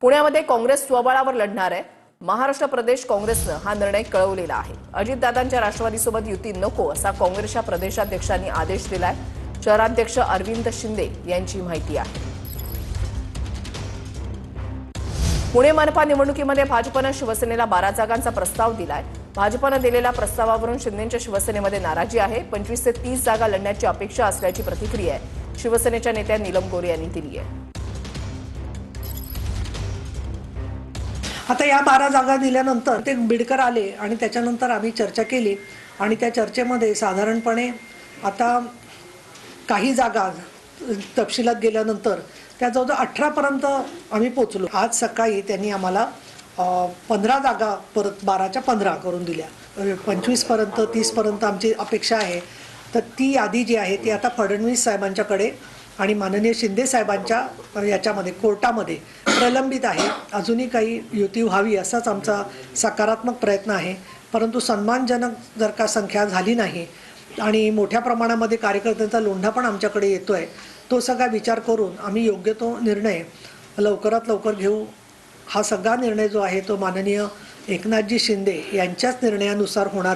पुण्यामध्ये काँग्रेस स्वबळावर लढणार आहे। महाराष्ट्र प्रदेश काँग्रेसनं हा निर्णय कळवलेला आहे। अजितदादांच्या राष्ट्रवादीसोबत युती नको असा काँग्रेसच्या प्रदेशाध्यक्षांनी आदेश दिलाय। शहराध्यक्ष अरविंद शिंदे यांची माहिती आहे। पुणे मनपा निवडणुकीमध्ये भाजपनं शिवसेनेला 12 जागांचा प्रस्ताव दिलाय। भाजपनं दिलेल्या प्रस्तावावरून शिंदेंच्या शिवसेनेमध्ये नाराजी आहे। 25 ते 30 जागा लढण्याची अपेक्षा असल्याची प्रतिक्रिया शिवसेनेच्या नेत्या नीलम गोरे यांनी दिली आहे। आता या 12 जागा दिल्यानंतर ते बिडकर आले आणि त्याच्यानंतर आम्ही चर्चा केली आणि त्या चर्चेमध्ये साधारणपणे आता काही जागा तपशिलात गेल्यानंतर त्या जवळजवळ 18 पर्यंत आम्ही पोहोचलो। आज सकाळी त्यांनी आम्हाला 15 जागा परत 12च्या 15 करून दिल्या। 25 पर्यंत 30 पर्यंत आमची अपेक्षा आहे। तर ती यादी जी आहे ती आता फडणवीस साहेबांच्याकडे आणि माननीय शिंदे साहेबांच्या याच्यामध्ये कोर्टामध्ये प्रलंबित आहे। अजूनही काही युती व्हावी असाच आमचा सकारात्मक प्रयत्न आहे, परंतु सन्मानजनक जर का संख्या झाली नाही आणि मोठ्या प्रमाणामध्ये कार्यकर्त्यांचा लोंढा पण आमच्याकडे येतोय, तो सगळा विचार करून आम्ही योग्य तो निर्णय लवकरात लवकर घेऊ। हा सगळा निर्णय जो आहे तो माननीय एकनाथजी शिंदे यांच्याच निर्णयानुसार होणार।